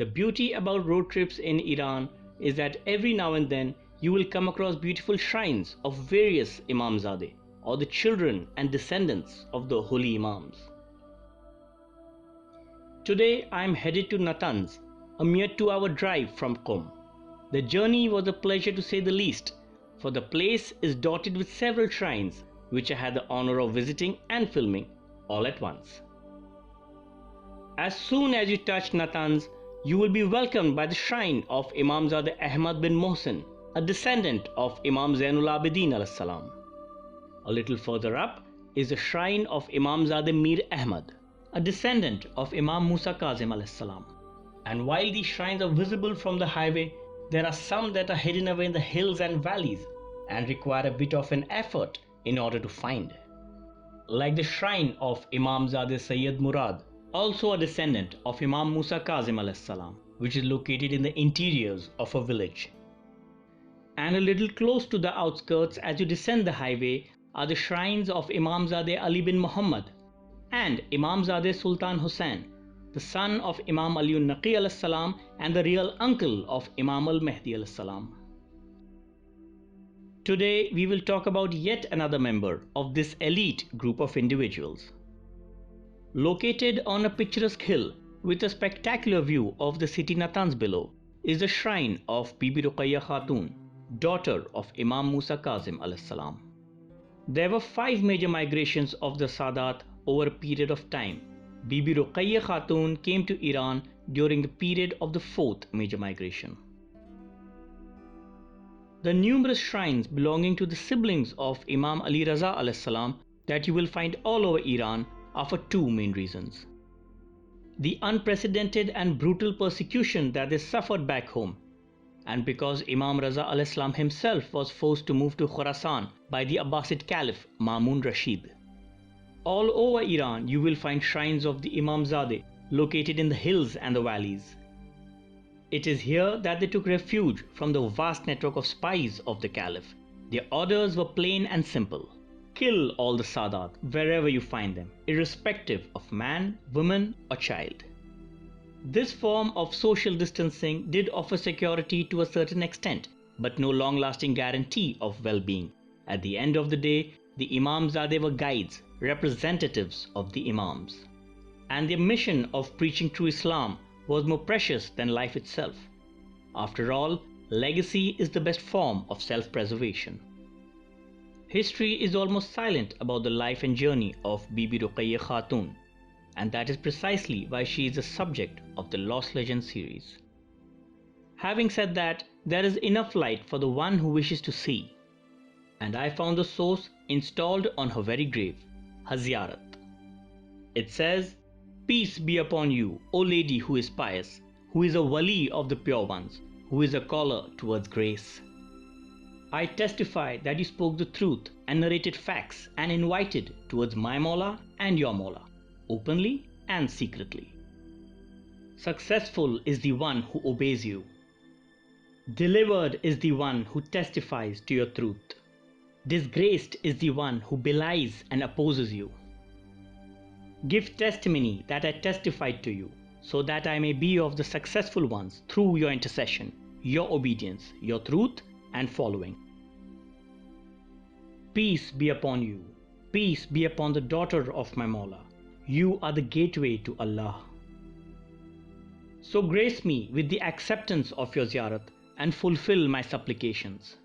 The beauty about road trips in Iran is that every now and then you will come across beautiful shrines of various Imamzadeh, or the children and descendants of the holy Imams. Today I am headed to Natanz, a mere 2-hour drive from Qom. The journey was a pleasure to say the least, for the place is dotted with several shrines which I had the honor of visiting and filming all at once. As soon as you touch Natanz, you will be welcomed by the shrine of Imamzadeh Ahmad bin Mohsen, a descendant of Imam Zainul Abidin alayhis salam. A little further up is the shrine of Imamzadeh Mir Ahmad, a descendant of Imam Musa Kazim alayhis salam. And while these shrines are visible from the highway, there are some that are hidden away in the hills and valleys and require a bit of an effort in order to find. Like the shrine of Imamzadeh Sayyid Murad, also a descendant of Imam Musa Kazim alayhis salam, which is located in the interiors of a village. And a little close to the outskirts as you descend the highway are the shrines of Imamzadeh Ali bin Muhammad and Imamzadeh Sultan Hussain, the son of Imam Aliun Naqi alayhis salam and the real uncle of Imam al-Mahdi alayhis salam. Today we will talk about yet another member of this elite group of individuals. Located on a picturesque hill with a spectacular view of the city Natanz below is the shrine of Bibi Ruqayya Khatun, daughter of Imam Musa Kazim alayhis salam. There were 5 major migrations of the Sadat over a period of time. Bibi Ruqayya Khatun came to Iran during the period of the 4th major migration. The numerous shrines belonging to the siblings of Imam Ali Raza alayhis salam that you will find all over Iran are for 2 main reasons. The unprecedented and brutal persecution that they suffered back home, and because Imam Raza alayhis salam himself was forced to move to Khorasan by the Abbasid Caliph Mamun Rashid. All over Iran you will find shrines of the Imamzadeh located in the hills and the valleys. It is here that they took refuge from the vast network of spies of the Caliph. Their orders were plain and simple. Kill all the Sadat wherever you find them, irrespective of man, woman or child. This form of social distancing did offer security to a certain extent, but no long-lasting guarantee of well-being. At the end of the day, the Imamzadeh were guides, representatives of the Imams. And their mission of preaching true Islam was more precious than life itself. After all, legacy is the best form of self-preservation. History is almost silent about the life and journey of Bibi Ruqayya Khatun, and that is precisely why she is the subject of the Lost Legends series. Having said that, there is enough light for the one who wishes to see, and I found the source installed on her very grave, her ziyarat. It says, "Peace be upon you, O lady who is pious, who is a wali of the pure ones, who is a caller towards grace. I testify that you spoke the truth and narrated facts and invited towards my Mawla and your Mawla, openly and secretly. Successful is the one who obeys you. Delivered is the one who testifies to your truth. Disgraced is the one who belies and opposes you. Give testimony that I testified to you, so that I may be of the successful ones through your intercession, your obedience, your truth and following. Peace be upon you. Peace be upon the daughter of my Mawla. You are the gateway to Allah. So grace me with the acceptance of your ziyarat and fulfill my supplications.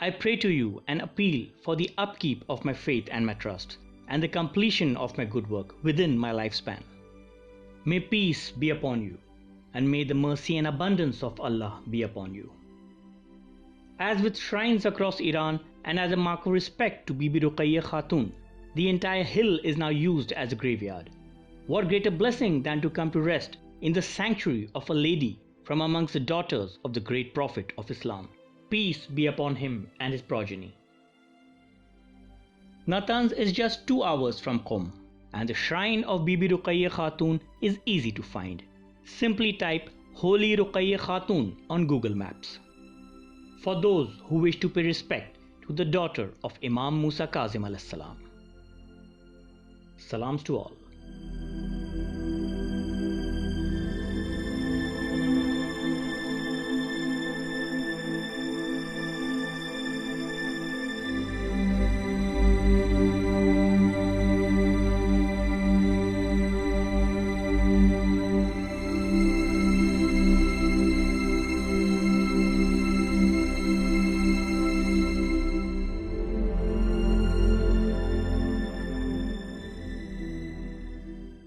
I pray to you and appeal for the upkeep of my faith and my trust, and the completion of my good work within my lifespan. May peace be upon you, and may the mercy and abundance of Allah be upon you." As with shrines across Iran, and as a mark of respect to Bibi Ruqayya Khatun, the entire hill is now used as a graveyard. What greater blessing than to come to rest in the sanctuary of a lady from amongst the daughters of the great Prophet of Islam. Peace be upon him and his progeny. Natanz is just 2 hours from Qom, and the shrine of Bibi Ruqayya Khatun is easy to find. Simply type Holy Ruqayya Khatun on Google Maps. For those who wish to pay respect to the daughter of Imam Musa Kazim alayhis salam. Salams to all.